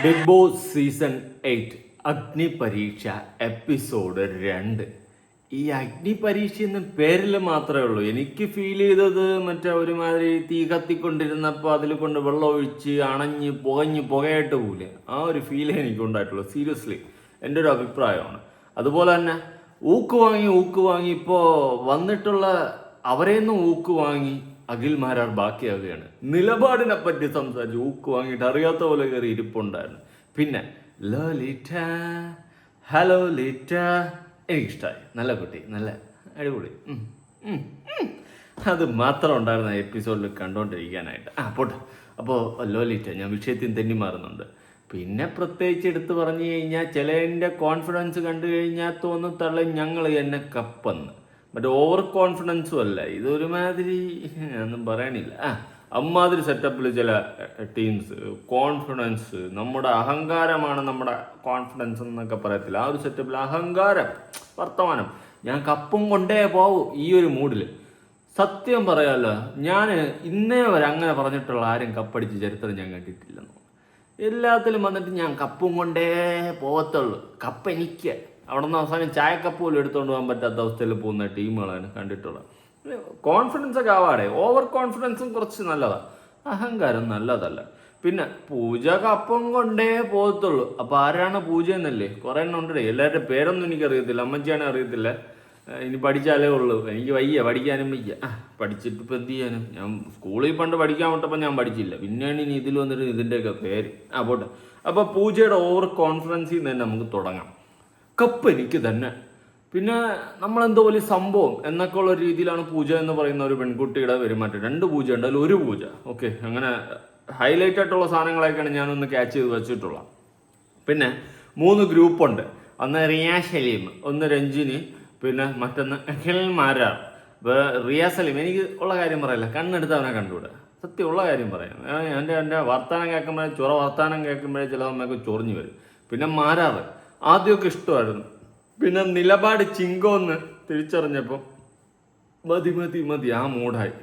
Big boss season 8 അഗ്നി പരീക്ഷ episode 2. ഈ അഗ്നി പരീക്ഷ എന്ന പേരിൽ മാത്രമേ ഉള്ളൂ. എനിക്ക് ഫീൽ ചെയ്തത് മറ്റേ ഒരുമാതിരി തീ കത്തിക്കൊണ്ടിരുന്നപ്പോൾ അതിൽ കൊണ്ട് വെള്ളം ഒഴിച്ച് അണഞ്ഞ് പുകയായിട്ട് പോലെ ആ ഒരു ഫീലേ എനിക്ക് ഉണ്ടായിട്ടുള്ളൂ. സീരിയസ്ലി എൻ്റെ ഒരു അഭിപ്രായമാണ്. അതുപോലെ തന്നെ ഊക്ക് വാങ്ങി ഇപ്പോൾ വന്നിട്ടുള്ള അവരെയൊന്നും ഊക്ക് വാങ്ങി അഖിൽ മാരാർ ബാക്കിയാവുകയാണ്. നിലപാടിനെ പറ്റി സംസാരിച്ച് ഊക്ക് വാങ്ങിയിട്ട് അറിയാത്ത പോലെ കയറി ഇരിപ്പുണ്ടായിരുന്നു. പിന്നെ ലോലിറ്റ, ഹലോ ലിറ്റ, എനിക്കിഷ്ടമായി. നല്ല കുട്ടി, നല്ല അടിപൊളി. അത് മാത്രം ഉണ്ടായിരുന്ന എപ്പിസോഡിൽ കണ്ടുകൊണ്ടിരിക്കാനായിട്ട്. പോട്ടെ. അപ്പോൾ ലോലിറ്റ, ഞാൻ വിഷയത്തിൽ തെന്നി മാറുന്നുണ്ട്. പിന്നെ പ്രത്യേകിച്ച് എടുത്ത് പറഞ്ഞു കഴിഞ്ഞാൽ ചിലതിൻ്റെ കോൺഫിഡൻസ് കണ്ടു കഴിഞ്ഞാൽ തോന്നത്തള്ള ഞങ്ങൾ എന്നെ കപ്പെന്ന്. മറ്റേ ഓവർ കോൺഫിഡൻസും അല്ല, ഇതൊരുമാതിരി ഒന്നും പറയാനില്ല. അമ്മാതിരി സെറ്റപ്പിൽ ചില ടീംസ് കോൺഫിഡൻസ്, നമ്മുടെ അഹങ്കാരമാണ് നമ്മുടെ കോൺഫിഡൻസ് എന്നൊക്കെ പറയത്തില്ല. ആ ഒരു സെറ്റപ്പിൽ അഹങ്കാരം വർത്തമാനം, ഞാൻ കപ്പും കൊണ്ടേ പോവും ഈ ഒരു മൂഡിൽ. സത്യം പറയാമല്ലോ, ഞാൻ ഇന്നേ വരെ അങ്ങനെ പറഞ്ഞിട്ടുള്ള ആരും കപ്പടിച്ച് ചരിത്രം ഞാൻ കണ്ടിട്ടില്ലെന്ന്. എല്ലാത്തിലും വന്നിട്ട് ഞാൻ കപ്പും കൊണ്ടേ പോവത്തുള്ളൂ, കപ്പ് എനിക്ക്. അവിടെ നിന്ന് അവസാനം ചായക്കപ്പ് പോലും എടുത്തുകൊണ്ട് പോകാൻ പറ്റാത്ത അവസ്ഥയിൽ പോകുന്ന ടീമുകളാണ് കണ്ടിട്ടുള്ളത്. കോൺഫിഡൻസ് ഒക്കെ ആവാടെ. ഓവർ കോൺഫിഡൻസും കുറച്ച് നല്ലതാണ്, അഹങ്കാരം നല്ലതല്ല. പിന്നെ പൂജ കപ്പം കൊണ്ടേ പോകത്തുള്ളൂ. അപ്പോൾ ആരാണ് പൂജ എന്നല്ലേ കുറേ എണ്ണം ഉണ്ടേ. എല്ലാവരുടെ പേരൊന്നും എനിക്കറിയത്തില്ല, അമ്മച്ചിയാണെ അറിയത്തില്ല. ഇനി പഠിച്ചാലേ ഉള്ളൂ. എനിക്ക് വയ്യ, പഠിക്കാനും വയ്യ. പഠിച്ചിട്ട് ഇപ്പം എന്ത് ചെയ്യാനും. ഞാൻ സ്കൂളിൽ പണ്ട് പഠിക്കാൻ വിട്ടപ്പോൾ ഞാൻ പഠിച്ചില്ല, പിന്നെയാണ് ഇനി ഇതിൽ വന്നിട്ട് ഇതിൻ്റെയൊക്കെ പേര്. പോട്ടെ. അപ്പോൾ പൂജയുടെ ഓവർ കോൺഫിഡൻസിൽ നിന്ന് തന്നെ നമുക്ക് തുടങ്ങാം. കപ്പ് എനിക്ക് തന്നെ. പിന്നെ നമ്മളെന്തോ വലിയ സംഭവം എന്നൊക്കെ ഉള്ള രീതിയിലാണ് പൂജ എന്ന് പറയുന്ന ഒരു പെൺകുട്ടിയുടെ പെരുമാറ്റം. 2 പൂജ ഉണ്ട്, അതിൽ 1 പൂജ. ഓക്കെ, അങ്ങനെ ഹൈലൈറ്റ് ആയിട്ടുള്ള സാധനങ്ങളൊക്കെയാണ് ഞാനൊന്ന് ക്യാച്ച് ചെയ്ത് വെച്ചിട്ടുള്ളത്. പിന്നെ 3 ഗ്രൂപ്പുണ്ട്. ഒന്ന് റിയ സലീം, ഒന്ന് രഞ്ജിനി, പിന്നെ മറ്റൊന്ന് അഖിൽ മാരാർ. റിയ സലീം എനിക്ക് ഉള്ള കാര്യം പറയില്ല, കണ്ണെടുത്ത് അവനെ കണ്ടുകൂടെ. സത്യമുള്ള കാര്യം പറയാം. എൻ്റെ വർത്തമാനം കേൾക്കുമ്പോഴേ വർത്തമാനം കേൾക്കുമ്പോഴേ ചില അമ്മയൊക്കെ ചൊറിഞ്ഞു വരും. പിന്നെ മാരാറ് ആദ്യമൊക്കെ ഇഷ്ടമായിരുന്നു, പിന്നെ നിലപാട് ചിങ്കോന്ന് തിരിച്ചറിഞ്ഞപ്പോൾ മതി ആ മൂടായി.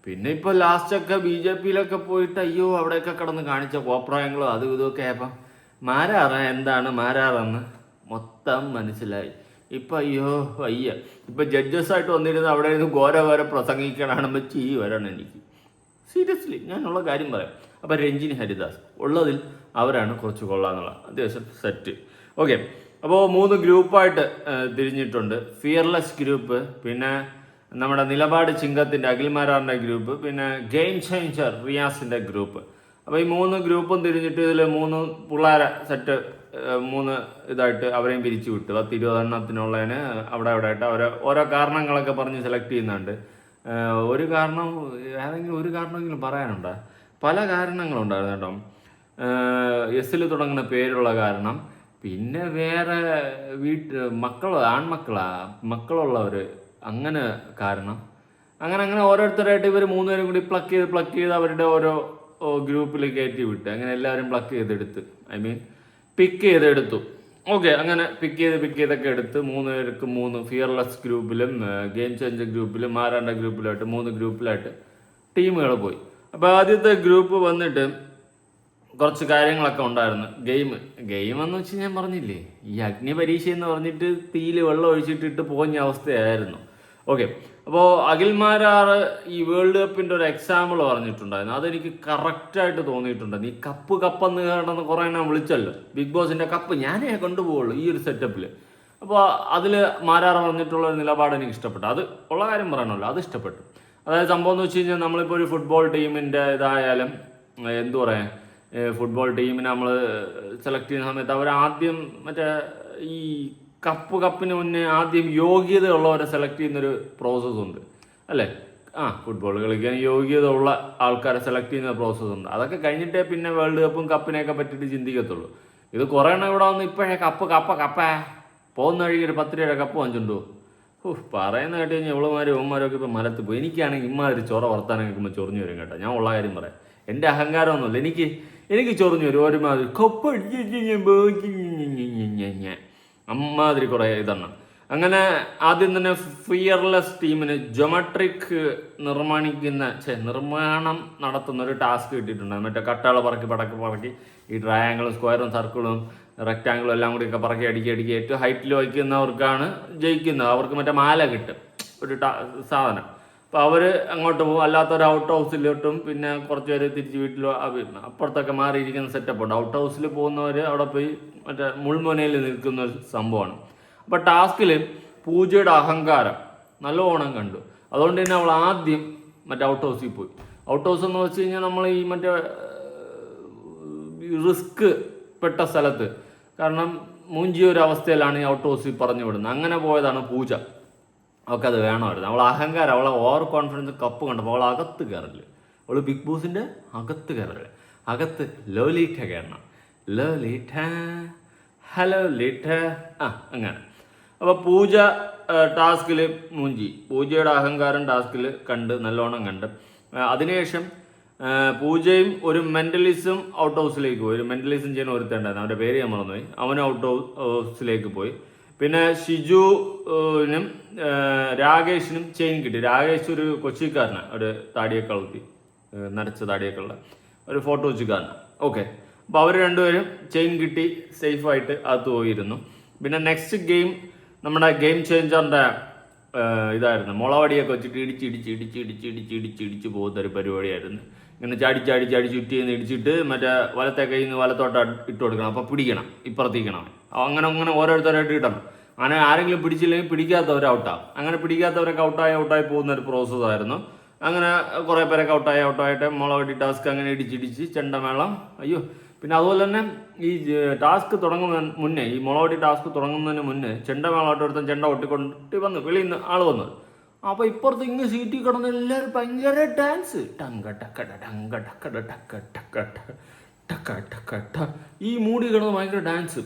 പിന്നെ ഇപ്പോൾ ലാസ്റ്റൊക്കെ BJPയിലൊക്കെ പോയിട്ട് അയ്യോ അവിടെയൊക്കെ കിടന്ന് കാണിച്ച കോപ്രായങ്ങളും അതും ഇതൊക്കെ ആയപ്പം എന്താണ് മാരാറെന്ന് മൊത്തം മനസ്സിലായി. ഇപ്പം അയ്യോ വയ്യ. ഇപ്പം ജഡ്ജസായിട്ട് വന്നിരുന്ന് അവിടെ നിന്ന് ഘോര പ്രസംഗിക്കണമെന്ന് വരണം എനിക്ക്. സീരിയസ്ലി ഞാനുള്ള കാര്യം പറയാം. അപ്പം രഞ്ജിനി ഹരിദാസ് ഉള്ളതിൽ അവരാണ് കുറച്ച് കൊള്ളാന്നുള്ള, അത്യാവശ്യം സെറ്റ്. ഓക്കെ, അപ്പോൾ 3 ഗ്രൂപ്പായിട്ട് തിരിഞ്ഞിട്ടുണ്ട്. ഫിയർലെസ് ഗ്രൂപ്പ്, പിന്നെ നമ്മുടെ നിലപാട് ചിങ്കത്തിൻ്റെ അഖിൽമാരാറിൻ്റെ ഗ്രൂപ്പ്, പിന്നെ ഗെയിം ചേഞ്ചർ റിയാസിൻ്റെ ഗ്രൂപ്പ്. അപ്പോൾ ഈ 3 ഗ്രൂപ്പും തിരിഞ്ഞിട്ട് ഇതിൽ 3 പിള്ളേരെ സെറ്റ് 3 ഇതായിട്ട് അവരെയും പിരിച്ചു വിട്ടു. 10-20 എണ്ണത്തിനുള്ളതിന് അവിടെ ആയിട്ട് ഓരോ കാരണങ്ങളൊക്കെ പറഞ്ഞ് സെലക്ട് ചെയ്യുന്നുണ്ട്. ഏതെങ്കിലും ഒരു കാരണമെങ്കിലും പറയാനുണ്ടോ? പല കാരണങ്ങളുണ്ടായിരുന്നു കേട്ടോ. എസ്സിൽ തുടങ്ങുന്ന പേരുള്ള കാരണം, പിന്നെ വേറെ മക്കളുള്ളവർ അങ്ങനെ കാരണം, അങ്ങനെ ഓരോരുത്തരായിട്ട് ഇവർ 3 പേരും കൂടി പ്ലക്ക് ചെയ്ത് അവരുടെ ഓരോ ഗ്രൂപ്പിൽ കയറ്റി വിട്ട് അങ്ങനെ എല്ലാവരും പ്ലക്ക് ചെയ്തെടുത്ത്, പിക്ക് ചെയ്തെടുത്തു. ഓക്കെ, അങ്ങനെ പിക്ക് ചെയ്തൊക്കെ എടുത്ത് 3 പേർക്ക് 3 ഫിയർലെസ് ഗ്രൂപ്പിലും ഗെയിം ചേഞ്ചർ ഗ്രൂപ്പിലും മാരാണ്ട ഗ്രൂപ്പിലായിട്ട് 3 ഗ്രൂപ്പിലായിട്ട് ടീമുകൾ പോയി. അപ്പോൾ ആദ്യത്തെ ഗ്രൂപ്പ് വന്നിട്ട് കുറച്ച് കാര്യങ്ങളൊക്കെ ഉണ്ടായിരുന്നു. ഗെയിം എന്ന് വെച്ച് ഞാൻ പറഞ്ഞില്ലേ, ഈ അഗ്നി പരീക്ഷ എന്ന് പറഞ്ഞിട്ട് തീയിൽ വെള്ളം ഒഴിച്ചിട്ടിട്ട് പോഞ്ഞ അവസ്ഥയായിരുന്നു. ഓക്കെ, അപ്പോൾ അഖിൽമാരാർ ഈ വേൾഡ് കപ്പിൻ്റെ ഒരു എക്സാമ്പിൾ പറഞ്ഞിട്ടുണ്ടായിരുന്നു. അതെനിക്ക് കറക്റ്റായിട്ട് തോന്നിയിട്ടുണ്ട്. നീ കപ്പെന്ന് കേട്ടെന്ന് കുറേ എണ്ണം വിളിച്ചല്ലോ, ബിഗ് ബോസിൻ്റെ കപ്പ് ഞാനേ കൊണ്ടുപോകുള്ളൂ ഈ ഒരു സെറ്റപ്പിൽ. അപ്പോൾ അതിൽ മാരാർ പറഞ്ഞിട്ടുള്ള ഒരു നിലപാട് എനിക്ക് ഇഷ്ടപ്പെട്ടു. അത് ഉള്ള കാര്യം പറയണമല്ലോ, അത് ഇഷ്ടപ്പെട്ടു. അതായത് സംഭവം എന്ന് വെച്ച് കഴിഞ്ഞാൽ നമ്മളിപ്പോൾ ഒരു ഫുട്ബോൾ ടീമിൻ്റെ ഇതായാലും എന്തു പറയാൻ, ഫുട്ബോൾ ടീമിനെ നമ്മൾ സെലക്ട് ചെയ്യുന്ന സമയത്ത് അവരാദ്യം മറ്റേ ഈ കപ്പിന് മുന്നേ ആദ്യം യോഗ്യതയുള്ളവരെ സെലക്ട് ചെയ്യുന്നൊരു പ്രോസസ്സ് ഉണ്ട് അല്ലേ? ഫുട്ബോൾ കളിക്കാൻ യോഗ്യത ഉള്ള ആൾക്കാരെ സെലക്ട് ചെയ്യുന്ന പ്രോസസ്സ് ഉണ്ട്. അതൊക്കെ കഴിഞ്ഞിട്ടേ പിന്നെ വേൾഡ് കപ്പും കപ്പിനെയൊക്കെ പറ്റിയിട്ട് ചിന്തിക്കത്തുള്ളൂ. ഇത് കുറേ എണ്ണം ഇവിടെ വന്ന് ഇപ്പോഴേ കപ്പ പോകുന്ന വഴി ഒരു 10 രൂപയുടെ കപ്പ് വാങ്ങിച്ചുണ്ടോ? പറയുന്ന കേട്ട് കഴിഞ്ഞാൽ ഇവന്മാരൊക്കെ ഇപ്പം മലത്ത് പോയി. എനിക്കാണെങ്കിൽ ഇമ്മാതിരി വർത്താനം കേൾക്കുമ്പോൾ ചൊറിഞ്ഞു വരും കേട്ടോ. ഞാൻ ഉള്ള കാര്യം പറയാം, എൻ്റെ അഹങ്കാരമൊന്നുമില്ല. എനിക്ക് ചൊറിഞ്ഞു വരും ഒരുമാതിരി കപ്പ് അമ്മാതിരി കുറേ ഇതെണ്ണം. അങ്ങനെ ആദ്യം തന്നെ ഫിയർലെസ് ടീമിന് ജോമെട്രിക് നിർമ്മാണം നടത്തുന്ന ഒരു ടാസ്ക് കിട്ടിയിട്ടുണ്ട്. മറ്റേ കട്ടകൾ പറക്കി ഈ ട്രയാങ്കിളും സ്ക്വയറും സർക്കിളും റെക്റ്റാങ്കിളും എല്ലാം കൂടിയൊക്കെ പറക്കി അടുക്കി ഏറ്റവും ഹൈറ്റിൽ വയ്ക്കുന്നവർക്കാണ് ജയിക്കുന്നത്. അവർക്ക് മറ്റേ മാല കിട്ടും, ഒരു സാധനം. അപ്പോൾ അവർ അങ്ങോട്ട് പോകും, അല്ലാത്തൊരു ഔട്ട് ഹൗസിലോട്ടും പിന്നെ കുറച്ച് പേര് തിരിച്ച് വീട്ടിലോ അപ്പുറത്തൊക്കെ മാറിയിരിക്കുന്ന സെറ്റപ്പ് ഉണ്ട്. ഔട്ട് ഹൗസിൽ പോകുന്നവർ അവിടെ പോയി മറ്റേ മുൾമുനയിൽ നിൽക്കുന്ന ഒരു സംഭവമാണ്. അപ്പോൾ ടാസ്കിൽ പൂജയുടെ അഹങ്കാരം നല്ലോണം കണ്ടു. അതുകൊണ്ട് തന്നെ അവൾ ആദ്യം മറ്റേ ഔട്ട് ഹൗസിൽ പോയി. ഔട്ട് ഹൗസ് എന്ന് വെച്ച് കഴിഞ്ഞാൽ നമ്മൾ ഈ മറ്റേ റിസ്ക് പെട്ട സ്ഥലത്ത്, കാരണം മൂഞ്ചിയ ഒരു അവസ്ഥയിലാണ് ഈ ഔട്ട് ഹൗസിൽ പറഞ്ഞു വിടുന്നത്. അങ്ങനെ പോയതാണ് പൂജ. അവൾക്ക് അത് വേണമായിരുന്നു. അവൾ അഹങ്കാരം, അവളെ ഓവർ കോൺഫിഡൻസ് കപ്പ് കണ്ടപ്പോൾ അവൾ അകത്ത് കയറില്ല. അവൾ ബിഗ് ബോസിൻ്റെ അകത്ത് കയറില്ല. അകത്ത് ലോലീറ്റ കയറണം. ലോലീറ്റ, ഹലോ ലീറ്റ, അങ്ങനെ. അപ്പോൾ പൂജ ടാസ്കിൽ മൂഞ്ചി. പൂജയുടെ അഹങ്കാരം ടാസ്കിൽ നല്ലോണം കണ്ട്. അതിനുശേഷം പൂജയും ഒരു മെൻ്റലിസം ഔട്ട് ഹൗസിലേക്ക് പോയി. ഒരു മെൻ്റലിസം ചെയ്യുന്ന ഒരുത്തുണ്ടായിരുന്നു, അവൻ്റെ പേര് ഞാൻ മറന്നുപോയി. അവനും ഔട്ട് ഹൗസിലേക്ക് പോയി. പിന്നെ ഷിജുവിനും രാകേഷിനും ചെയിൻ കിട്ടി. രാകേഷ് ഒരു കൊച്ചിക്കാരനാണ്, ഒരു താടിയൊക്കെ വളർത്തി നരച്ച താടിയൊക്കെ ഉള്ള ഒരു ഫോട്ടോ കൊച്ചിക്കാരനാണ്. ഓക്കെ, അപ്പോൾ അവർ രണ്ടുപേരും ചെയിൻ കിട്ടി സേഫായിട്ട് അകത്ത് പോയിരുന്നു. പിന്നെ നെക്സ്റ്റ് ഗെയിം നമ്മുടെ ഗെയിം ചേഞ്ചറിൻ്റെ ഇതായിരുന്നു. മുളവടിയൊക്കെ വെച്ചിട്ട് ഇടിച്ച് പോകുന്ന ഒരു പരിപാടിയായിരുന്നു. ഇങ്ങനെ ചാടി ചുറ്റിന്ന് ഇടിച്ചിട്ട് മറ്റേ വലത്തെ കയ്യിൽ നിന്ന് വലത്തോട്ട് ഇട്ട് കൊടുക്കണം. അപ്പോൾ പിടിക്കണം, ഇപ്പുറത്തിക്കണം. അങ്ങനെ ഓരോരുത്തരായിട്ട് ഇടണം. അങ്ങനെ ആരെങ്കിലും പിടിച്ചില്ലെങ്കിൽ പിടിക്കാത്തവർ ഔട്ടാവും. അങ്ങനെ പിടിക്കാത്തവരൊക്കെ ഔട്ടായി പോകുന്ന ഒരു പ്രോസസ്സായിരുന്നു. അങ്ങനെ കുറേ പേരൊക്കെ ഔട്ടായിട്ട് മുളവടി ടാസ്ക് അങ്ങനെ ഇടിച്ചിടിച്ച് ചെണ്ടമേളം. അയ്യോ, പിന്നെ അതുപോലെ തന്നെ ഈ ടാസ്ക് തുടങ്ങുന്നതിന് മുന്നേ, ഈ മുളവടി ടാസ്ക് തുടങ്ങുന്നതിന് മുന്നേ ചെണ്ടമേളമായിട്ട് ഒരുത്തൻ ചെണ്ട ഒട്ടിക്കൊണ്ട് വന്നു, വെളിയിൽ നിന്ന് ആൾ വന്നത്. അപ്പോൾ ഇപ്പുറത്ത് ഇങ്ങനെ സീറ്റിൽ കിടന്ന് എല്ലാവരും ഭയങ്കര ഡാൻസ്, ഈ മൂടി കിടന്ന് ഭയങ്കര ഡാൻസ്.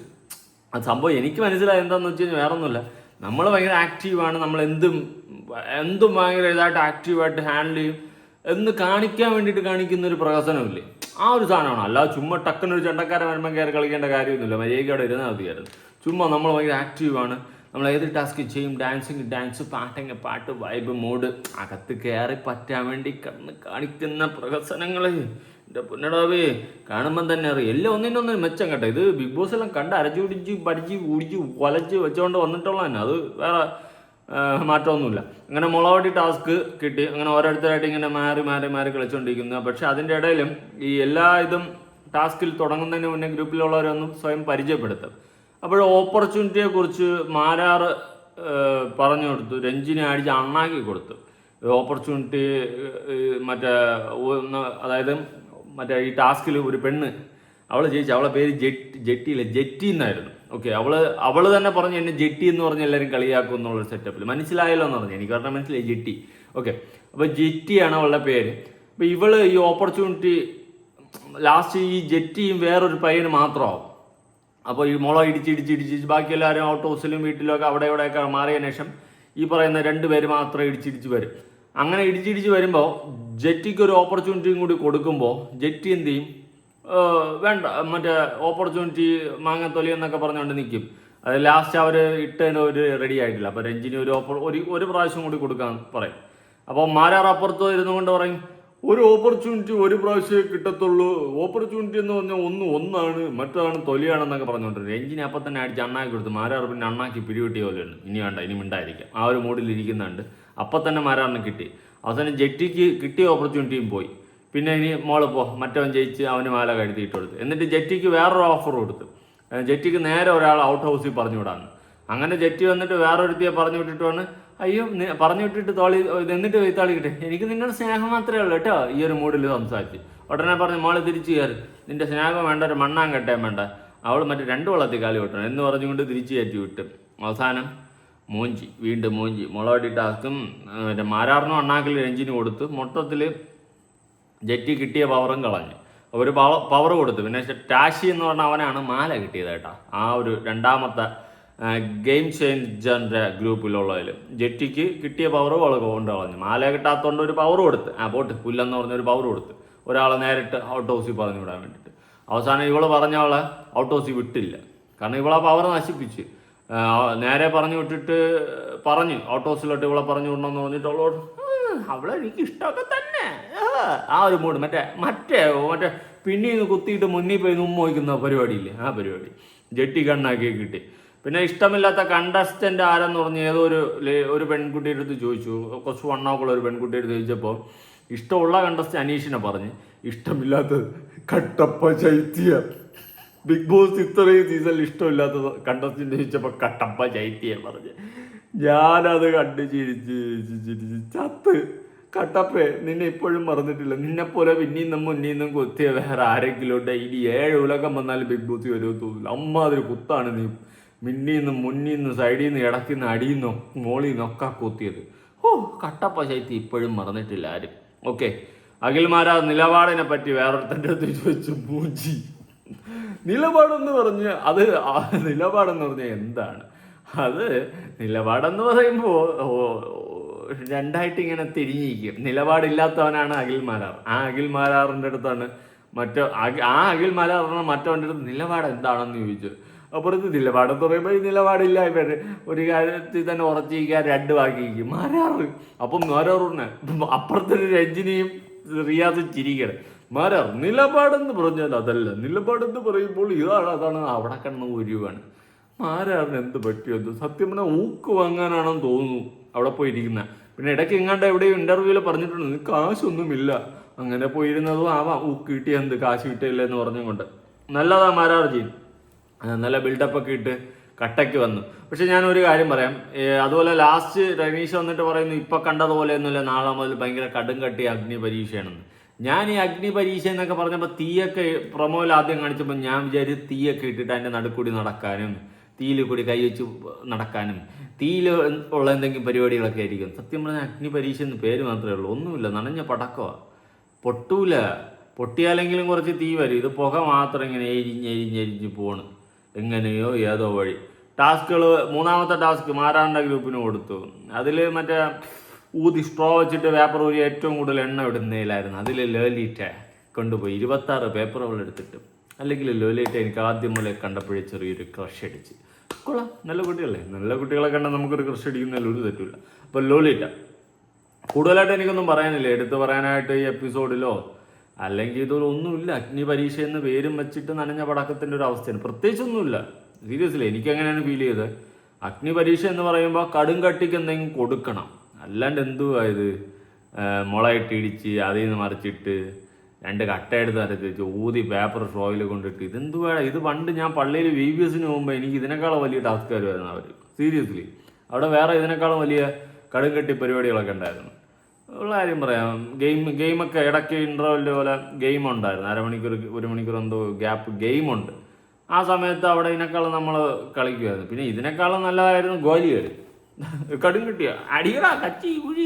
അത് സംഭവം എനിക്ക് മനസ്സിലായത് എന്താണെന്ന് വെച്ച് കഴിഞ്ഞാൽ വേറെ ഒന്നുമില്ല, നമ്മൾ ഭയങ്കര ആക്റ്റീവാണ്, നമ്മൾ എന്തും ഭയങ്കര ഇതായിട്ട് ആക്റ്റീവായിട്ട് ഹാൻഡിൽ ചെയ്യും എന്ന് കാണിക്കാൻ വേണ്ടിയിട്ട് കാണിക്കുന്ന ഒരു പ്രഹസനമില്ലേ, ആ ഒരു സാധനമാണ്. അല്ലാതെ ചുമ്മാ ടക്കനൊരു ചെണ്ടക്കാരൻ വരുമ്പോൾ കയറി കളിക്കേണ്ട കാര്യമൊന്നുമില്ല. മര്യാദയ്ക്ക് അവിടെ ഇരുന്നാൽ മതിയായിരുന്നു. ചുമ്മാ നമ്മൾ ഭയങ്കര ആക്റ്റീവാണ്, നമ്മൾ ഏത് ടാസ്ക് ചെയ്യും, ഡാൻസ്, പാട്ട്, വൈബ്, മൂഡ്, അകത്ത് കയറി പറ്റാൻ വേണ്ടി കാണിക്കുന്ന പ്രഹസനങ്ങൾ എൻ്റെ പൊന്നടാവേ കാണുമ്പം തന്നെ അറിയാം. എല്ലാം ഒന്നിനൊന്നും മെച്ചം കേട്ടോ. ഇത് ബിഗ് ബോസ് എല്ലാം കണ്ട് അരച്ചു പിടിച്ച് പഠിച്ച് കുടിച്ച് വലച്ച് വെച്ചുകൊണ്ട് വന്നിട്ടുള്ള തന്നെ, അത് വേറെ മാറ്റമൊന്നുമില്ല. അങ്ങനെ മുളവടി ടാസ്ക് കിട്ടി. അങ്ങനെ ഓരോരുത്തരായിട്ട് ഇങ്ങനെ മാറി കളിച്ചുകൊണ്ടിരിക്കുന്നു. പക്ഷെ അതിൻ്റെ ഇടയിലും ഈ എല്ലാ ഇതും ടാസ്കിൽ തുടങ്ങുന്നതിന് മുന്നേ ഗ്രൂപ്പിലുള്ളവരൊന്നും സ്വയം പരിചയപ്പെടുത്തും. അപ്പോൾ ഓപ്പർച്യൂണിറ്റിയെ കുറിച്ച് മാരാർ പറഞ്ഞു കൊടുത്തു, രഞ്ജിനെ അടിച്ച് അണ്ണാക്കി കൊടുത്തു. ഓപ്പർച്യൂണിറ്റി അതായത് ഈ ടാസ്കിൽ ഒരു പെണ്ണ് അവൾ ജയിച്ചു. അവളെ പേര് ജെറ്റി എന്നായിരുന്നു. ഓക്കെ, അവള് തന്നെ പറഞ്ഞു എന്നെ ജെറ്റി എന്ന് പറഞ്ഞ് എല്ലാവരും കളിയാക്കും എന്നുള്ളൊരു സെറ്റപ്പിൽ. മനസ്സിലായല്ലോ എന്ന് പറഞ്ഞു, എനിക്ക് പറഞ്ഞാൽ മനസ്സിലായി, ജെറ്റി. ഓക്കെ, അപ്പോൾ ജെറ്റിയാണ് അവളുടെ പേര്. അപ്പോൾ ഇവള് ഈ ഓപ്പർച്യൂണിറ്റി ലാസ്റ്റ് ഈ ജെറ്റിയും വേറൊരു പയ്യന് മാത്രമാവും. അപ്പോൾ ഈ മുള ഇടിച്ച് ബാക്കി എല്ലാവരും ഔട്ട് ഹൗസിലും വീട്ടിലും ഒക്കെ അവിടെ ഇവിടെയൊക്കെ മാറിയതിനു ശേഷം ഈ പറയുന്ന 2 പേര് മാത്രം ഇടിച്ചിടിച്ച് വരും. അങ്ങനെ ഇടിച്ചിടിച്ച് വരുമ്പോൾ ജെറ്റിക്ക് ഒരു ഓപ്പർച്യൂണിറ്റിയും കൂടി കൊടുക്കുമ്പോൾ ജെറ്റി എന്ത് ചെയ്യും, വേണ്ട മറ്റേ ഓപ്പർച്യൂണിറ്റി മാങ്ങത്തൊലി എന്നൊക്കെ പറഞ്ഞുകൊണ്ട് നിൽക്കും. അത് ലാസ്റ്റ് അവർ ഇട്ടതിന് ഒരു റെഡി ആയിട്ടില്ല. അപ്പോൾ രഞ്ജിനി ഒരു പ്രാവശ്യം കൂടി കൊടുക്കാൻ പറയും. അപ്പോൾ മാരാർ അപ്പുറത്ത് ഇരുന്നു കൊണ്ട് പറയും, ഒരു ഓപ്പർച്യൂണിറ്റി ഒരു പ്രാവശ്യമേ കിട്ടത്തുള്ളൂ, ഓപ്പർച്യൂണിറ്റി എന്ന് പറഞ്ഞാൽ ഒന്നാണ്, മറ്റതാണ് തൊലിയാണെന്നൊക്കെ പറഞ്ഞുകൊണ്ട് രഞ്ജിനി അപ്പം തന്നെ അടിച്ച് അണ്ണാക്കി കൊടുത്തു. മാരാർ പിന്നെ അണ്ണാക്കി പിരിവിട്ടിയ പോലെയാണ്. ഇനി വേണ്ട, ഇനി മിണ്ടായിരിക്കാം, ആ ഒരു മൂഡിൽ ഇരിക്കുന്നുണ്ട്. അപ്പം തന്നെ മാരാറിന് കിട്ടി. അവസാനം ജെറ്റിക്ക് കിട്ടിയ ഓപ്പർച്യൂണിറ്റിയും പോയി. പിന്നെ ഇനി മോളിപ്പോൾ മറ്റവൻ ജയിച്ച് അവന് മാല കഴുത്തിയിട്ട് കൊടുത്തു. എന്നിട്ട് ജെറ്റിക്ക് വേറൊരു ഓഫർ കൊടുത്തു. ജെറ്റിക്ക് നേരെ ഒരാൾ ഔട്ട് ഹൗസിൽ പറഞ്ഞു വിടാന്ന്. അങ്ങനെ ജെറ്റി വന്നിട്ട് വേറൊരുത്തിയെ പറഞ്ഞു വിട്ടിട്ട് വന്ന്, അയ്യോ പറഞ്ഞു വിട്ടിട്ട് എന്നിട്ട് വെയ്ത്താളി കിട്ടെ, എനിക്ക് നിങ്ങളുടെ സ്നേഹം മാത്രമേ ഉള്ളൂ കേട്ടോ, ഈ ഒരു മൂഡിൽ സംസാരിച്ച്. ഉടനെ പറഞ്ഞു, മോളെ തിരിച്ചു കയറി, നിന്റെ സ്നേഹം വേണ്ട, ഒരു മണ്ണാൻ കെട്ടേം വേണ്ട, അവൾ മറ്റേ 2 വെള്ളത്തിൽ കാലി വിട്ടണം എന്ന് പറഞ്ഞുകൊണ്ട് തിരിച്ചു കയറ്റി വിട്ട്. അവസാനം വീണ്ടും മൂഞ്ചി. മുളവടി ടാസ്കും മാരാറിനും അണ്ണാക്കിൽ രഞ്ജിന് കൊടുത്ത് മൊത്തത്തിൽ ജെറ്റി കിട്ടിയ പവറും കളഞ്ഞു. ഒരു പവർ കൊടുത്തു. പിന്നെ ടാഷി എന്ന് പറഞ്ഞാൽ അവനാണ് മാല കിട്ടിയത് കേട്ടോ. ആ ഒരു രണ്ടാമത്തെ ഗെയിം ചേഞ്ചറിൻ്റെ ഗ്രൂപ്പിലുള്ളതിൽ ജെറ്റിക്ക് കിട്ടിയ പവർ കൊണ്ട് കളഞ്ഞു. മാല കിട്ടാത്തതുകൊണ്ട് ഒരു പവർ കൊടുത്ത്, പോട്ട് പുല്ലെന്ന് പറഞ്ഞൊരു പവർ കൊടുത്ത് ഒരാളെ നേരിട്ട് ഔട്ട് ഹൗസിൽ പറഞ്ഞു വിടാൻ വേണ്ടിയിട്ട്. അവസാനം ഇവള് പറഞ്ഞവളെ ഔട്ട് ഹൗസിൽ വിട്ടില്ല. കാരണം ഇവളെ പവർ നശിപ്പിച്ച്. നേരെ പറഞ്ഞു വിട്ടിട്ട് പറഞ്ഞു ഓട്ടോസിലോട്ട് ഇവളെ പറഞ്ഞു വിടണമെന്ന് പറഞ്ഞിട്ട് അവളോട് അവളെ എനിക്ക് ഇഷ്ടമൊക്കെ തന്നെ ആ ഒരു മൂഡ് മറ്റേ പിന്നീന്ന് കുത്തിയിട്ട് മുന്നിൽ പോയി ഉമ്മ വയ്ക്കുന്ന പരിപാടിയില്ലേ, ആ പരിപാടി ജെട്ടി കണ്ണാക്കി കിട്ടി. പിന്നെ ഇഷ്ടമില്ലാത്ത കണ്ടസ്റ്റന്റ് ആരെന്ന് പറഞ്ഞ് ഏതോ ഒരു പെൺകുട്ടിയുടെ അടുത്ത് ചോദിച്ചു, കുറച്ച് വണ്ണമൊക്കെയുള്ള ഒരു പെൺകുട്ടിയുടെ അടുത്ത് ചോദിച്ചപ്പോൾ ഇഷ്ടമുള്ള കണ്ടസ്റ്റന്റ് അനീഷിനെ പറഞ്ഞ്, ഇഷ്ടമില്ലാത്തത് കട്ടപ്പ ചൈത്യ. ബിഗ് ബോസ് ഇത്രയും സീസണിൽ ഇഷ്ടമില്ലാത്ത കണ്ടസ്റ്റന്റ് ചോദിച്ചപ്പോൾ കട്ടപ്പ ചൈത്യ പറഞ്ഞ്. ഞാനത് കണ്ട് ചിരിച്ച് ചത്ത്. കട്ടപ്പേ, നിന്നെ ഇപ്പോഴും മറന്നിട്ടില്ല. നിന്നെപ്പോലെ പിന്നീന്നും മുന്നീന്നും കൊത്തിയ വേറെ ആരെങ്കിലും ഉണ്ട് ഇനി 7 ഉലകം വന്നാലും ബിഗ് ബോസ് വരുമോ തോന്നില്ല. അമ്മാതിരി കുത്താണ് നീ മിന്നീന്നും മുന്നീന്നും സൈഡിൽ നിന്ന് ഇടയ്ക്കുന്ന അടിയിന്നോ മോളിൽ നിന്നൊക്കെ കൊത്തിയത്. കട്ടപ്പ ശൈത്യം ഇപ്പോഴും മറന്നിട്ടില്ല ആരും. ഓക്കെ, അഖിൽമാരാ നിലപാടിനെ പറ്റി വേറൊരുത്തൻ്റെ അടുത്ത് ചോദിച്ചു മൂഞ്ചി. നിലപാടെന്ന് പറഞ്ഞ് അത് നിലപാടെന്ന് പറഞ്ഞാൽ എന്താണ് അത്? നിലപാടെന്ന് പറയുമ്പോൾ രണ്ടായിട്ട് ഇങ്ങനെ തിരിഞ്ഞിരിക്കും. നിലപാടില്ലാത്തവനാണ് അഖിൽമാരാർ. ആ അഖിൽമാരാറിൻ്റെ അടുത്താണ് ആ അഖിൽമാരാറിന് മറ്റവൻ്റെ അടുത്ത് നിലപാട് എന്താണെന്ന് ചോദിച്ചു. അപ്പുറത്ത് നിലപാടെന്ന് പറയുമ്പോൾ ഈ നിലപാടില്ല, ഇവര് ഒരു കാര്യത്തിൽ തന്നെ ഉറച്ചിരിക്കാൻ 2 വാക്കിയിരിക്കും മാരാറ്. അപ്പം മാരാറിനെ അപ്പുറത്തൊരു രഞ്ജിനിയും റിയാസും ചിരിക്കണം. മാരാർ നിലപാടെന്ന് പറഞ്ഞാൽ അതല്ല, നിലപാടെന്ന് പറയുമ്പോൾ അതാണ് അവിടെ കിടന്ന് ഒരുവാണ്. മാരാറിന് എന്ത് പറ്റിയത്? സത്യം പറഞ്ഞാൽ ഊക്ക് വാങ്ങാനാണെന്ന് തോന്നുന്നു അവിടെ പോയിരിക്കുന്ന. പിന്നെ ഇടയ്ക്ക് എങ്ങാണ്ട് എവിടെയും ഇന്റർവ്യൂവിൽ പറഞ്ഞിട്ടുണ്ട് കാശൊന്നുമില്ല, അങ്ങനെ പോയിരുന്നതും ആവാം. ഊക്ക് കിട്ടിയ എന്ത് കാശ് കിട്ടിയില്ല എന്ന് പറഞ്ഞുകൊണ്ട്. നല്ലതാ മാരാർജി, നല്ല ബിൽഡപ്പൊക്കെ ഇട്ട് കട്ടയ്ക്ക് വന്നു. പക്ഷെ ഞാനൊരു കാര്യം പറയാം, അതുപോലെ ലാസ്റ്റ് രമീഷ് വന്നിട്ട് പറയുന്നു ഇപ്പം കണ്ടതുപോലെയൊന്നുമില്ല, നാളെ മുതൽ ഭയങ്കര കടും കട്ടി അഗ്നി പരീക്ഷയാണെന്ന്. ഞാൻ ഈ അഗ്നി പരീക്ഷ എന്നൊക്കെ പറഞ്ഞപ്പോൾ തീയൊക്കെ പ്രൊമോയിൽ ആദ്യം കാണിച്ചപ്പോൾ ഞാൻ വിചാരിച്ചു തീയൊക്കെ ഇട്ടിട്ട് അതിൻ്റെ നടുക്കൂടി നടക്കാനും തീയിൽ കൂടി കൈവച്ച് നടക്കാനും തീയിൽ ഉള്ള എന്തെങ്കിലും പരിപാടികളൊക്കെ ആയിരിക്കും. സത്യം പറഞ്ഞാൽ അഗ്നി പരീക്ഷ എന്ന് പേര് മാത്രമേ ഉള്ളൂ, ഒന്നുമില്ല. നനഞ്ഞ പടക്കമാണ്, പൊട്ടൂല. പൊട്ടിയാലെങ്കിലും കുറച്ച് തീ വരും. ഇത് പുക മാത്രം ഇങ്ങനെ എരിഞ്ഞെരിഞ്ഞെരിഞ്ഞ് പോണ് എങ്ങനെയോ ഏതോ വഴി. ടാസ്കുകൾ, 3ാമത്തെ ടാസ്ക് മാരാറിൻ്റെ ഗ്രൂപ്പിന് കൊടുത്തു. അതിൽ മറ്റേ ഊതി സ്ട്രോ വെച്ചിട്ട് പേപ്പർ ഊരി ഏറ്റവും കൂടുതൽ എണ്ണ ഇടുന്നതിലായിരുന്നു. അതിൽ ലോലിറ്റ കൊണ്ടുപോയി 26 പേപ്പറുകൾ എടുത്തിട്ട്. അല്ലെങ്കിൽ ലോലിറ്റ എനിക്ക് ആദ്യം മുതലേ കണ്ടപ്പോഴേ ചെറിയൊരു ക്രഷ് അടിച്ച്. കൊള്ളാം, നല്ല കുട്ടികളല്ലേ, നല്ല കുട്ടികളെ കണ്ടാൽ നമുക്കൊരു ക്രഷ് അടിക്കുന്നതിൽ ഒരു തെറ്റില്ല. അപ്പോൾ ലോലിറ്റ കൂടുതലായിട്ട് എനിക്കൊന്നും പറയാനില്ല, എടുത്തു പറയാനായിട്ട് ഈ എപ്പിസോഡിലോ അല്ലെങ്കിൽ ഇതൊന്നുമില്ല. അഗ്നി പരീക്ഷ എന്ന് പേരും വെച്ചിട്ട് നനഞ്ഞ പടക്കത്തിൻ്റെ ഒരു അവസ്ഥയാണ്, പ്രത്യേകിച്ചൊന്നുമില്ല. സീരിയസ്ലി എനിക്കങ്ങനെയാണ് ഫീൽ ചെയ്തത്. അഗ്നി പരീക്ഷ എന്ന് പറയുമ്പോൾ കടും കട്ടിക്ക് എന്തെങ്കിലും കൊടുക്കണം, അല്ലാണ്ട് എന്തുവാ ഇത്? മുളയിട്ട് ഇടിച്ച് അതിൽ നിന്ന് മറിച്ചിട്ട് 2 കട്ടയെടുത്ത് അരച്ച് ഊതി പേപ്പർ ഷോയിൽ കൊണ്ടിട്ട് ഇതെന്തുവാ? ഇത് പണ്ട് ഞാൻ പള്ളിയിൽ VBSന് പോകുമ്പോൾ എനിക്ക് ഇതിനേക്കാളും വലിയ ടാസ്ക് വരുമായിരുന്നു അവർ. സീരിയസ്ലി അവിടെ വേറെ ഇതിനേക്കാളും വലിയ കടും കെട്ടി പരിപാടികളൊക്കെ ഉണ്ടായിരുന്നു. ഉള്ള കാര്യം പറയാം, ഗെയിമൊക്കെ ഇടയ്ക്ക് ഇൻ്റർവെല്ല് പോലെ ഗെയിം ഉണ്ടായിരുന്നു, 1/2 മണിക്കൂർ 1 മണിക്കൂർ എന്തോ ഗ്യാപ്പ് ഗെയിമുണ്ട്. ആ സമയത്ത് അവിടെ ഇതിനേക്കാളും നമ്മൾ കളിക്കുമായിരുന്നു. പിന്നെ ഇതിനേക്കാളും നല്ലതായിരുന്നു ഗോലികളി. കടും കിട്ടിയ അടിയടാ കച്ചി കുഴി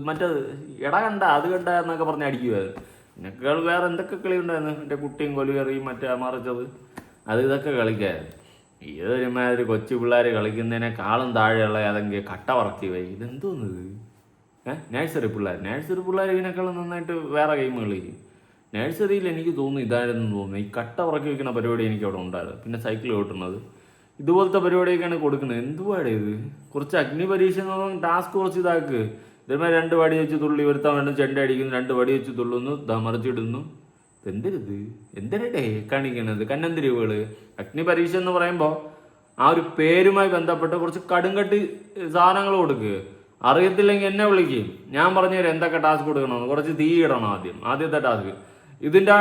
മറ്റേത് ഇട കണ്ട അത് കണ്ട എന്നൊക്കെ പറഞ്ഞ് അടിക്കുമായിരുന്നു. ഇതിനേക്കാൾ വേറെ എന്തൊക്കെ കളി ഉണ്ടായിരുന്നു, മറ്റേ കുട്ടിയും കൊലുകറിയും മറ്റേ മറിച്ചത് ഇതൊക്കെ കളിക്കായിരുന്നു. ഇതൊരുമാതിരി കൊച്ചു പിള്ളേർ കളിക്കുന്നതിനേക്കാളും താഴെയുള്ള ഏതെങ്കിലും കട്ട പറക്കി പോയി. ഇതെന്തോന്നത്? നഴ്സറി പിള്ളേർ ഇതിനേക്കാളും നന്നായിട്ട് വേറെ ഗെയിം കളിക്കും. നഴ്സറിയിൽ എനിക്ക് തോന്നുന്നു ഇതായിരുന്നു തോന്നുന്നു, ഈ കട്ട ഉറക്കി വയ്ക്കുന്ന പരിപാടി എനിക്ക് അവിടെ ഉണ്ടായിരുന്നു. പിന്നെ സൈക്കിൾ ഓട്ടുന്നത് ഇതുപോലത്തെ പരിപാടിയൊക്കെയാണ് കൊടുക്കുന്നത്. എന്തുവാടെ ഇത്? കുറച്ച് അഗ്നി പരീക്ഷ എന്ന് പറഞ്ഞാൽ ടാസ്ക് കുറച്ച് ഇതാക്ക്. ഇതേമാതിരി 2 വടി വെച്ച് തുള്ളി വരുത്താൻ വേണ്ടി ചെണ്ട അടിക്കുന്നു, 2 വടി വെച്ച് തുള്ളുന്നു, മറിച്ചിടുന്നു. എന്തിരുത്? എന്തിനടേ കാണിക്കണത്? കന്നന്തിരിവുകൾ. അഗ്നി പരീക്ഷ എന്ന് പറയുമ്പോൾ ആ ഒരു പേരുമായി ബന്ധപ്പെട്ട് കുറച്ച് കടുംകട്ടി സാധനങ്ങൾ കൊടുക്കുക. അറിയത്തില്ലെങ്കിൽ എന്നെ വിളിക്കും, ഞാൻ പറഞ്ഞുതരാം എന്തൊക്കെ ടാസ്ക് കൊടുക്കണമെന്ന്. കുറച്ച് തീ ഇടണം ആദ്യത്തെ ടാസ്ക്. ഇതിൻ്റെ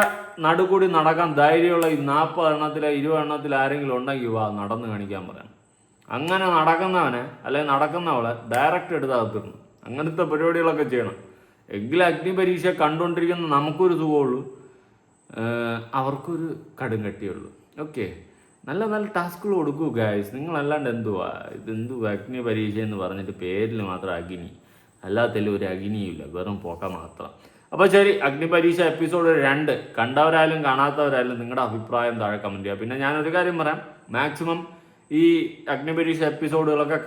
നടുക്കൂടി നടക്കാൻ ധൈര്യമുള്ള ഈ 40 എണ്ണത്തിലെ 20 എണ്ണത്തിൽ ആരെങ്കിലും ഉണ്ടെങ്കിൽ വാ നടന്ന് കാണിക്കാൻ പറയാം. അങ്ങനെ നടക്കുന്നവനെ അല്ലെങ്കിൽ നടക്കുന്നവളെ ഡയറക്റ്റ് എടുത്താകത്തുന്നു. അങ്ങനത്തെ പരിപാടികളൊക്കെ ചെയ്യണം. എങ്കിലും അഗ്നി പരീക്ഷ കണ്ടുകൊണ്ടിരിക്കുന്ന നമുക്കൊരു സുഖമുള്ളൂ, അവർക്കൊരു കടുംകട്ടിയുള്ളൂ. ഓക്കെ, നല്ല നല്ല ടാസ്കുകൾ കൊടുക്കൂ ഗായ്സ്. നിങ്ങളല്ലാണ്ട് എന്തുവാ അഗ്നി പരീക്ഷ എന്ന് പറഞ്ഞിട്ട് പേരിൽ മാത്രം അഗ്നി, അല്ലാത്തതിലും ഒരു അഗ്നിയില്ല, വെറും പുക മാത്രം. അപ്പോൾ ശരി, അഗ്നി പരീക്ഷ എപ്പിസോഡ് 2 കണ്ടവരായാലും കാണാത്തവരായാലും നിങ്ങളുടെ അഭിപ്രായം താഴെ കമൻറ്റ് ചെയ്യുക. പിന്നെ ഞാനൊരു കാര്യം പറയാം, മാക്സിമം ഈ അഗ്നി പരീക്ഷ എപ്പിസോഡുകളൊക്കെ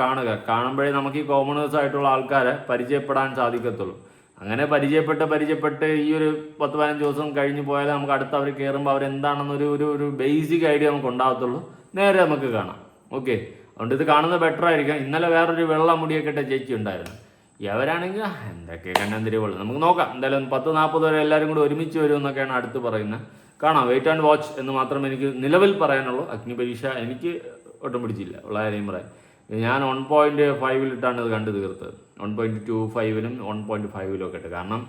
കാണുമ്പോഴേ നമുക്ക് ഈ കോമണേഴ്സ് ആയിട്ടുള്ള ആൾക്കാരെ പരിചയപ്പെടാൻ സാധിക്കത്തുള്ളൂ. അങ്ങനെ പരിചയപ്പെട്ട് ഈ ഒരു 10-15 ദിവസം കഴിഞ്ഞ് പോയാൽ നമുക്ക് അടുത്ത് അവർ കയറുമ്പോൾ അവരെന്താണെന്നൊരു ഒരു ബേസിക് ഐഡിയ നമുക്ക് ഉണ്ടാകത്തുള്ളൂ. നേരെ നമുക്ക് കാണാം. ഓക്കെ, അതുകൊണ്ട് ഇത് കാണുന്നത് ബെറ്റർ ആയിരിക്കും. ഇന്നലെ വേറൊരു വെള്ള മുടിയൊക്കെ ഇട്ട ചേച്ചി ഉണ്ടായിരുന്നു. ഇവരാണെങ്കിൽ എന്തൊക്കെ കണ്ണന്തിരിവുള്ളൂ. നമുക്ക് നോക്കാം. എന്തായാലും 10-40 വരെ എല്ലാവരും കൂടി ഒരുമിച്ച് വരുമെന്നൊക്കെയാണ് അടുത്ത് പറയുന്നത്. കാണാം, വെയിറ്റ് ആൻഡ് വാച്ച് എന്ന് മാത്രമേ എനിക്ക് നിലവിൽ പറയാനുള്ളൂ. അഗ്നി പരീക്ഷ എനിക്ക് ഒട്ടും പിടിച്ചില്ല, ഉള്ള കാര്യം പറയാം. ഞാൻ 1.5 ഇത് കണ്ടു തീർത്തത്. 1.25 1.5 ഒക്കെ ഇട്ട്. കാരണം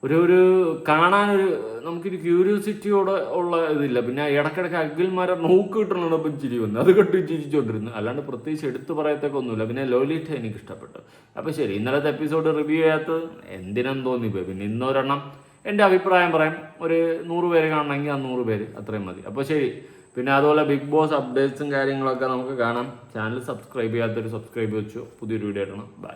ഒരു കാണാനൊരു നമുക്കൊരു ക്യൂരിയോസിറ്റിയോടെ ഉള്ള ഇതില്ല. പിന്നെ ഇടയ്ക്കിടയ്ക്ക് അഖിൽമാരെ നോക്ക് കിട്ടണപ്പം ചിരി വന്നു, അത് കെട്ടി ചിരിച്ചോണ്ടിരുന്നു. അല്ലാണ്ട് പ്രത്യേകിച്ച് എടുത്തു പറയത്തൊക്കെ ഒന്നുമില്ല. പിന്നെ ലോലിറ്റ എനിക്ക് ഇഷ്ടപ്പെട്ടു. അപ്പോൾ ശരി, ഇന്നലത്തെ എപ്പിസോഡ് റിവ്യൂ ചെയ്യാത്തത് എന്തിനെന്ന് തോന്നിപ്പോയി. പിന്നെ ഇന്നൊരെണ്ണം എൻ്റെ അഭിപ്രായം പറയാം. ഒരു 100 പേര് കാണണമെങ്കിൽ ആ 100 പേര് അത്രയും മതി. അപ്പോൾ ശരി. പിന്നെ അതുപോലെ ബിഗ് ബോസ് അപ്ഡേറ്റ്സും കാര്യങ്ങളൊക്കെ നമുക്ക് കാണാം. ചാനൽ സബ്സ്ക്രൈബ് ചെയ്യാത്തൊരു സബ്സ്ക്രൈബ് വെച്ചു. പുതിയൊരു വീഡിയോ ആയിട്ടാണ്. ബൈ.